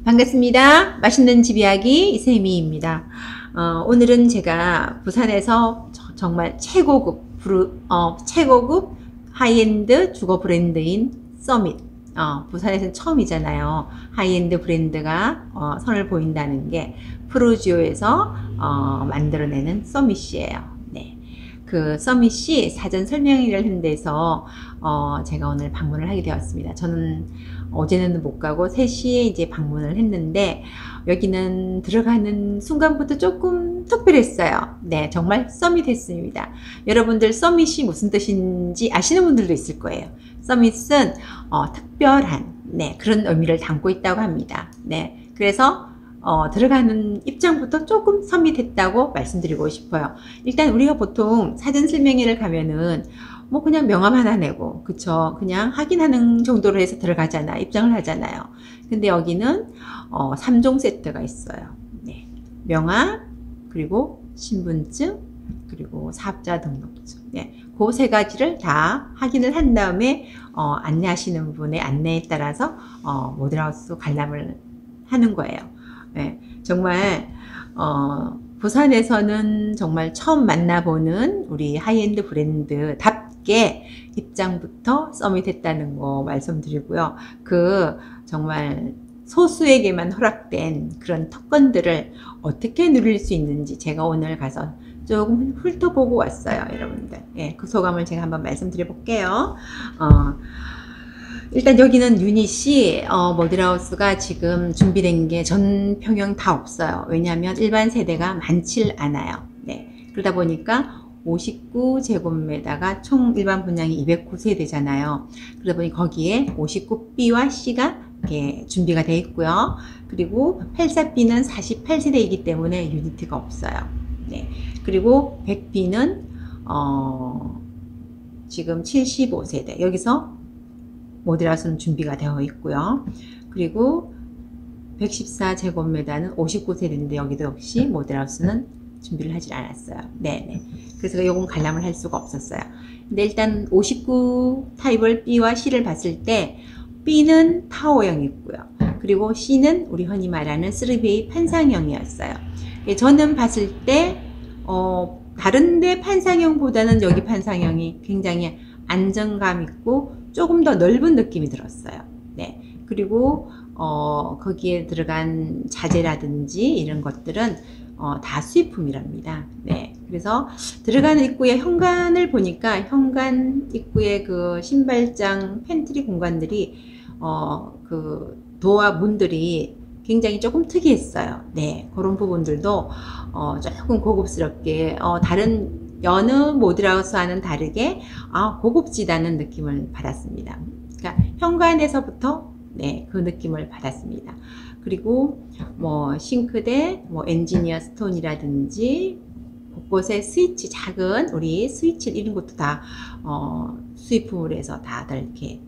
반갑습니다. 맛있는 집 이야기 이세미입니다. 오늘은 제가 부산에서 정말 최고급 하이엔드 주거 브랜드인 서밋, 부산에서는 처음이잖아요. 하이엔드 브랜드가 선을 보인다는 게 프루지오에서 만들어내는 서밋이에요. 네. 그 서밋이 사전 설명회를 한 데서 제가 오늘 방문을 하게 되었습니다. 저는 어제는 못 가고 3시에 이제 방문을 했는데 여기는 들어가는 순간부터 조금 특별했어요. 네, 정말 서밋 했습니다. 여러분들 서밋이 무슨 뜻인지 아시는 분들도 있을 거예요. 서밋은 특별한, 네, 그런 의미를 담고 있다고 합니다. 네, 그래서 들어가는 입장부터 조금 서밋했다고 말씀드리고 싶어요. 일단 우리가 보통 사전 설명회를 가면은 뭐 그냥 명함 하나 내고, 그쵸, 그냥 확인하는 정도로 해서 들어가잖아, 입장을 하잖아요. 근데 여기는 3종 세트가 있어요. 네, 명함, 그리고 신분증, 그리고 사업자 등록증. 네, 그 세 가지를 다 확인을 한 다음에 안내하시는 분의 안내에 따라서 모델하우스 관람을 하는 거예요. 네, 정말 부산에서는 정말 처음 만나보는 우리 하이엔드 브랜드답게 입장부터 서밋했다는 거 말씀드리고요. 정말 소수에게만 허락된 그런 특권들을 어떻게 누릴 수 있는지 제가 오늘 가서 조금 훑어보고 왔어요, 여러분들. 예, 그 소감을 제가 한번 말씀드려 볼게요. 일단 여기는 유닛이 모델하우스가 지금 준비된 게 전 평형 다 없어요. 왜냐하면 일반 세대가 많질 않아요. 네, 그러다 보니까 59제곱미터가 총 일반 분양이 209세대잖아요. 그러다 보니 거기에 59B와 C가 이렇게 준비가 되어 있고요. 그리고 84B는 48세대이기 때문에 유니트가 없어요. 네, 그리고 100B는 지금 75세대, 여기서 모델하우스는 준비가 되어 있고요. 그리고 114제곱미터는 59세대인데 여기도 역시 모델하우스는 준비를 하지 않았어요. 네네. 그래서 요건 관람을 할 수가 없었어요. 근데 일단 59 타입을 B와 C를 봤을 때 B는 타워형 있고요. 그리고 C는 우리 흔히 말하는 3BA 판상형이었어요. 저는 봤을 때 다른데 판상형보다는 여기 판상형이 굉장히 안정감 있고 조금 더 넓은 느낌이 들었어요. 네. 그리고 거기에 들어간 자재라든지 이런 것들은 다 수입품이랍니다. 네. 그래서 들어가는 입구의 현관을 보니까 현관 입구의 그 신발장 팬트리 공간들이 그 도어 문들이 굉장히 조금 특이했어요. 네. 그런 부분들도 조금 고급스럽게 다른 여느 모델하우스와는 다르게 고급지다는 느낌을 받았습니다. 그러니까 현관에서부터 네, 그 느낌을 받았습니다. 그리고 뭐 싱크대, 뭐 엔지니어 스톤이라든지 곳곳에 스위치, 작은 우리 스위치 이런 것도 다 수입품으로 해서 다들 이렇게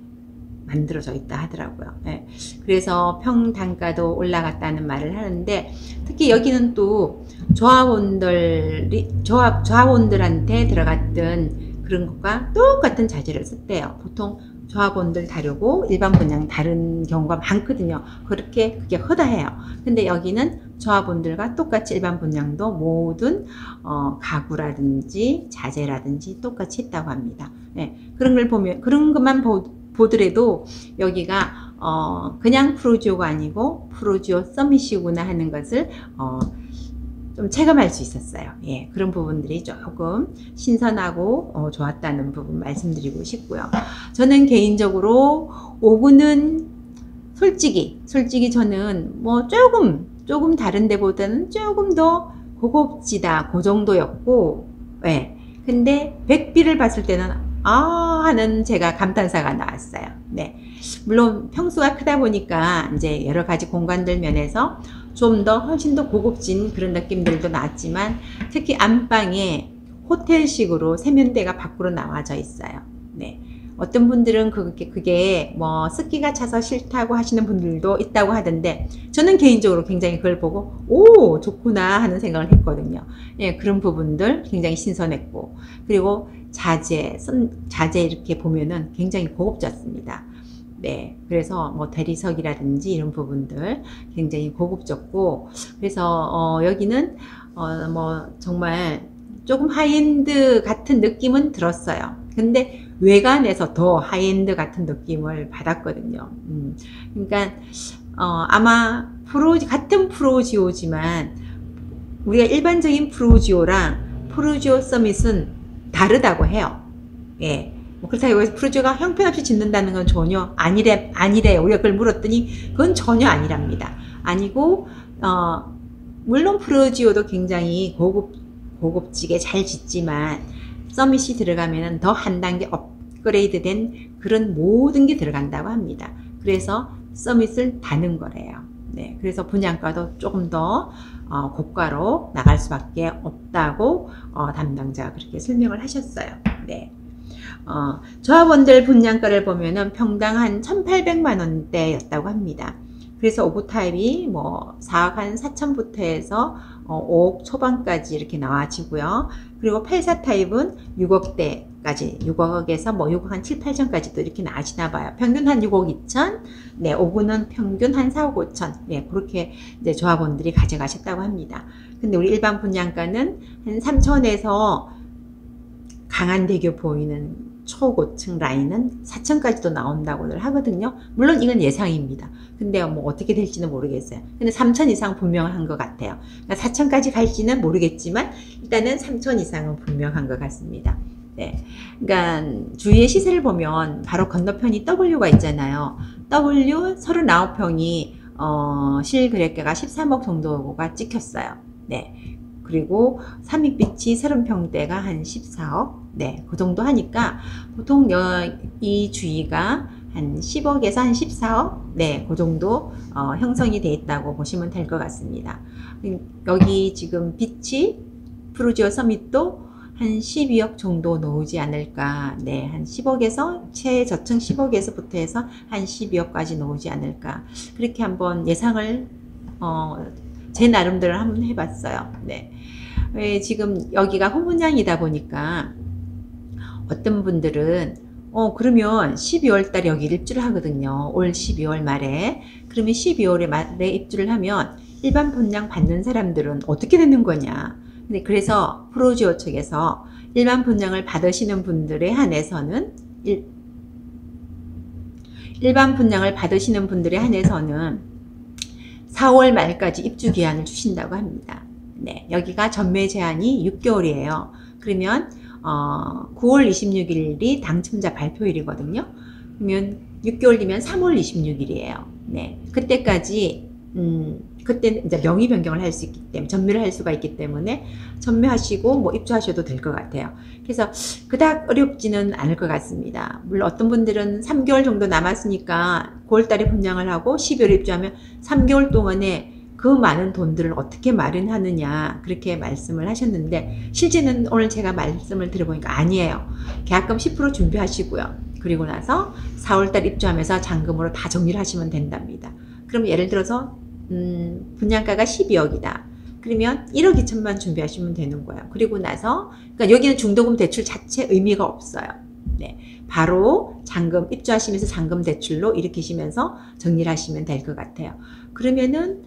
만들어져 있다 하더라고요. 네. 그래서 평단가도 올라갔다는 말을 하는데, 특히 여기는 또 조합원들한테 들어갔던 그런 것과 똑같은 자재를 썼대요. 보통 조합원들 다르고 일반 분양 다른 경우가 많거든요. 그게 허다해요. 근데 여기는 조합원들과 똑같이 일반 분양도 모든 가구라든지 자재라든지 똑같이 했다고 합니다. 네. 그런 걸 보면, 그런 것만 보더라도 여기가 그냥 프루지오가 아니고 프루지오 서밋이구나 하는 것을 좀 체감할 수 있었어요. 예, 그런 부분들이 조금 신선하고 좋았다는 부분 말씀드리고 싶고요. 저는 개인적으로 5구는 솔직히 저는 뭐 조금 다른 데보다는 조금 더 고급지다, 그 정도였고, 예. 근데 100B를 봤을 때는 하는 제가 감탄사가 나왔어요. 네. 물론 평수가 크다 보니까 이제 여러 가지 공간들 면에서 좀 더 훨씬 더 고급진 그런 느낌들도 나왔지만, 특히 안방에 호텔식으로 세면대가 밖으로 나와져 있어요. 네. 어떤 분들은 그게 뭐 습기가 차서 싫다고 하시는 분들도 있다고 하던데, 저는 개인적으로 굉장히 그걸 보고 오, 좋구나 하는 생각을 했거든요. 예, 그런 부분들 굉장히 신선했고, 그리고 자재 이렇게 보면은 굉장히 고급졌습니다. 네, 그래서 뭐 대리석이라든지 이런 부분들 굉장히 고급졌고, 그래서 여기는 뭐 정말 조금 하이엔드 같은 느낌은 들었어요. 근데 외관에서 더 하이엔드 같은 느낌을 받았거든요. 그러니까 아마 같은 프로지오지만 우리가 일반적인 프로지오랑 프로지오 서밋은 다르다고 해요. 예. 뭐 그렇다고 해서 프로지오가 형편없이 짓는다는 건 전혀 아니래요. 우리가 그걸 물었더니 그건 전혀 아니랍니다. 아니고 물론 프로지오도 굉장히 고급지게 잘 짓지만 서밋이 들어가면 더 한 단계 업그레이드 된 그런 모든 게 들어간다고 합니다. 그래서 서밋을 다는 거래요. 네, 그래서 분양가도 조금 더 고가로 나갈 수밖에 없다고 담당자가 그렇게 설명을 하셨어요. 네. 조합원들 분양가를 보면은 평당 한 1,800만 원대였다고 합니다. 그래서 5구 타입이 뭐 4억 한 4천부터 해서 5억 초반까지 이렇게 나와지고요. 그리고 84 타입은 6억대까지, 6억에서 뭐 6억 한 7, 8천까지도 이렇게 나와지나 봐요. 평균 한 6억 2천, 네, 5구는 평균 한 4억 5천, 네, 그렇게 이제 조합원들이 가져가셨다고 합니다. 근데 우리 일반 분양가는 한 3천에서 강한대교 보이는 초고층 라인은 4천까지도 나온다고들 하거든요. 물론 이건 예상입니다. 근데 뭐 어떻게 될지는 모르겠어요. 근데 3천 이상 분명한 것 같아요. 그러니까 4천까지 갈지는 모르겠지만 일단은 3천 이상은 분명한 것 같습니다. 네. 그러니까 주위의 시세를 보면 바로 건너편이 W가 있잖아요. W 39평이 실거래가가 13억 정도가 찍혔어요. 네. 그리고 삼익빛이 30평대가 한 14억, 네, 그 정도 하니까 보통 이 주위가 한 10억에서 한 14억, 네, 그 정도 형성이 돼 있다고 보시면 될 것 같습니다. 여기 지금 빛이 프루지오 서밋도 한 12억 정도 나오지 않을까, 네, 한 10억에서 최저층 10억에서부터 해서 한 12억까지 나오지 않을까, 그렇게 한번 예상을 제 나름대로 한번 해봤어요. 네. 지금 여기가 후분양이다 보니까 어떤 분들은 그러면 12월 달에 여기 입주를 하거든요. 올 12월 말에. 그러면 12월에 말에 입주를 하면 일반 분양 받는 사람들은 어떻게 되는 거냐. 근데 그래서 프로지오 측에서 일반 분양을 받으시는 분들에 한해서는 일반 분양을 받으시는 분들에 한해서는 4월 말까지 입주 기한을 주신다고 합니다. 네, 여기가 전매 제한이 6개월이에요. 그러면 9월 26일이 당첨자 발표일이거든요. 그러면 6개월 뒤면 3월 26일이에요. 네, 그때까지 그때는 이제 명의 변경을 할 수 있기 때문에, 전매를 할 수가 있기 때문에 전매하시고 뭐 입주하셔도 될 것 같아요. 그래서 그닥 어렵지는 않을 것 같습니다. 물론 어떤 분들은 3개월 정도 남았으니까 9월달에 분양을 하고 12월에 입주하면 3개월 동안에 그 많은 돈들을 어떻게 마련하느냐 그렇게 말씀을 하셨는데, 실제는 오늘 제가 말씀을 들어보니까 아니에요. 계약금 10% 준비하시고요. 그리고 나서 4월달 입주하면서 잔금으로 다 정리를 하시면 된답니다. 그럼 예를 들어서 분양가가 12억이다. 그러면 1억 2천만 준비하시면 되는 거예요. 그리고 나서, 그러니까 여기는 중도금 대출 자체 의미가 없어요. 네, 바로 잔금, 입주하시면서 잔금 대출로 일으키시면서 정리를 하시면 될 것 같아요. 그러면은,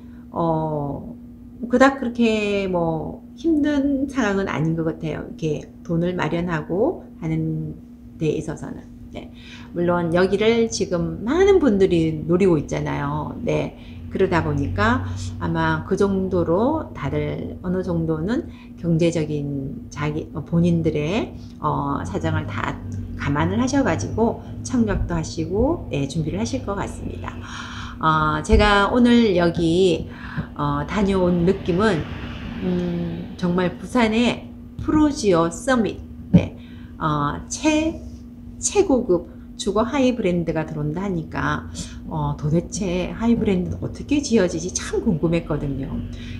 그닥 그렇게 뭐 힘든 상황은 아닌 것 같아요. 이렇게 돈을 마련하고 하는 데 있어서는. 네, 물론 여기를 지금 많은 분들이 노리고 있잖아요. 네. 그러다 보니까 아마 그 정도로 다들 어느 정도는 경제적인 본인들의 사정을 다 감안을 하셔가지고 청약도 하시고 준비를 하실 것 같습니다. 제가 오늘 여기 다녀온 느낌은 정말 부산의 프로지오 서밋, 네, 최고급 주거 하이 브랜드가 들어온다 하니까 도대체 하이 브랜드는 어떻게 지어지지 참 궁금했거든요.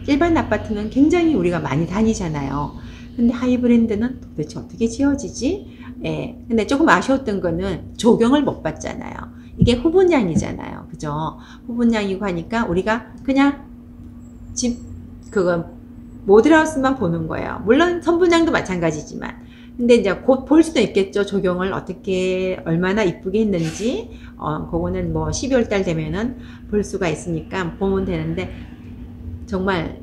일반 아파트는 굉장히 우리가 많이 다니잖아요. 근데 하이 브랜드는 도대체 어떻게 지어지지? 예. 근데 조금 아쉬웠던 거는 조경을 못 봤잖아요. 이게 후분양이잖아요. 그죠? 후분양이고 하니까 우리가 그냥 모델하우스만 보는 거예요. 물론 선분양도 마찬가지지만. 근데 이제 곧 볼 수도 있겠죠. 조경을 어떻게 얼마나 이쁘게 했는지. 그거는 뭐 12월 달 되면은 볼 수가 있으니까 보면 되는데, 정말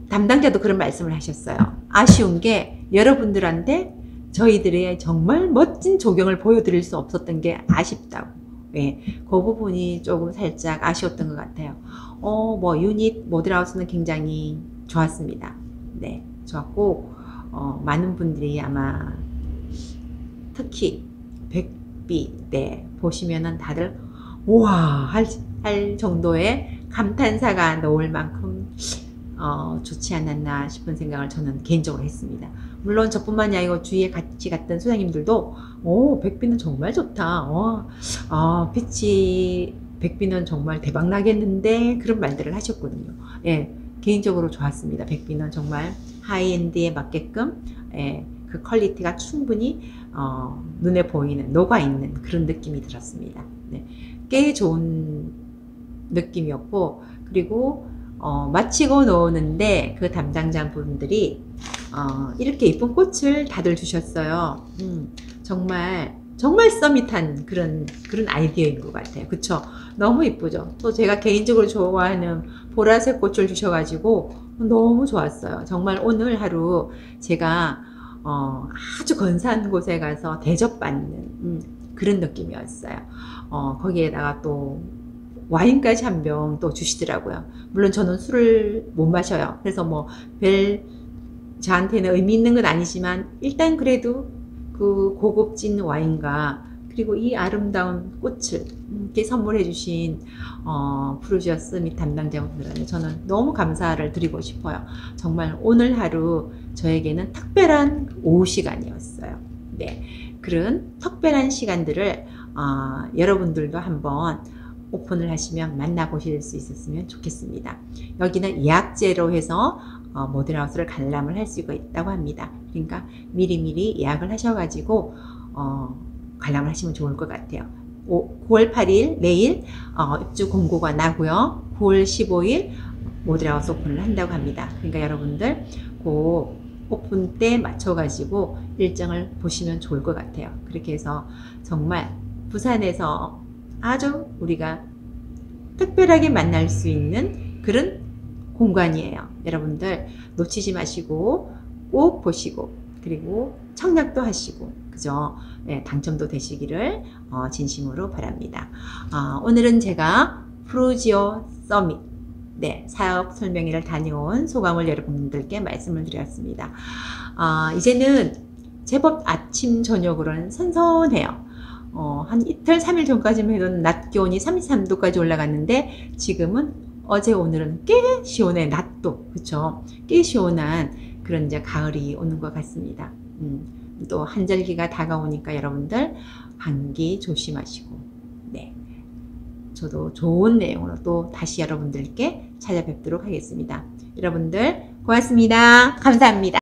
담당자도 그런 말씀을 하셨어요. 아쉬운 게 여러분들한테 저희들의 정말 멋진 조경을 보여드릴 수 없었던 게 아쉽다고. 네, 그 부분이 조금 살짝 아쉬웠던 것 같아요. 뭐 유닛 모델하우스는 굉장히 좋았습니다. 네, 좋았고 많은 분들이 아마 특히 백비 네 보시면은 다들 우와 할 정도의 감탄사가 나올 만큼 좋지 않았나 싶은 생각을 저는 개인적으로 했습니다. 물론 저뿐만이 아니고 주위에 같이 갔던 소장님들도 백비는 정말 좋다. 피치 백비는 정말 대박 나겠는데 그런 말들을 하셨거든요. 예, 개인적으로 좋았습니다. 백비는 정말 하이엔드에 맞게끔 그 퀄리티가 충분히 눈에 보이는 녹아있는 그런 느낌이 들었습니다. 네, 꽤 좋은 느낌이었고, 그리고 마치고 노는데 그 담당자 분들이 이렇게 이쁜 꽃을 다들 주셨어요. 정말 서밋한 그런 아이디어인 것 같아요. 그쵸? 너무 이쁘죠? 또 제가 개인적으로 좋아하는 보라색 꽃을 주셔가지고 너무 좋았어요. 정말 오늘 하루 제가 아주 건사한 곳에 가서 대접받는 그런 느낌이었어요. 거기에다가 또 와인까지 한 병 또 주시더라고요. 물론 저는 술을 못 마셔요. 그래서 뭐 저한테는 의미 있는 건 아니지만 일단 그래도 그 고급진 와인과 그리고 이 아름다운 꽃을 이렇게 선물해 주신 프루지어스 및 담당자분들한테 저는 너무 감사를 드리고 싶어요. 정말 오늘 하루 저에게는 특별한 오후 시간이었어요. 네, 그런 특별한 시간들을 여러분들도 한번 오픈을 하시면 만나보실 수 있었으면 좋겠습니다. 여기는 예약제로 해서 모델하우스를 관람을 할 수가 있다고 합니다. 그러니까 미리미리 예약을 하셔가지고 관람을 하시면 좋을 것 같아요. 9월 8일 내일 입주 공고가 나고요. 9월 15일 모델하우스 오픈을 한다고 합니다. 그러니까 여러분들 그 오픈 때 맞춰가지고 일정을 보시면 좋을 것 같아요. 그렇게 해서 정말 부산에서 아주 우리가 특별하게 만날 수 있는 그런 공간이에요. 여러분들 놓치지 마시고 꼭 보시고, 그리고 청약도 하시고, 그죠? 네, 당첨도 되시기를 진심으로 바랍니다. 오늘은 제가 프루지오 서밋 사업 설명회를 다녀온 소감을 여러분들께 말씀을 드렸습니다. 이제는 제법 아침 저녁으로는 선선해요. 한 이틀 3일 전까지만 해도 낮 기온이 33도까지 올라갔는데 지금은 어제 오늘은 꽤 시원해. 낮도 그쵸? 꽤 시원한 그런 이제 가을이 오는 것 같습니다. 또 한절기가 다가오니까 여러분들 감기 조심하시고, 네, 저도 좋은 내용으로 또 다시 여러분들께 찾아뵙도록 하겠습니다. 여러분들 고맙습니다. 감사합니다.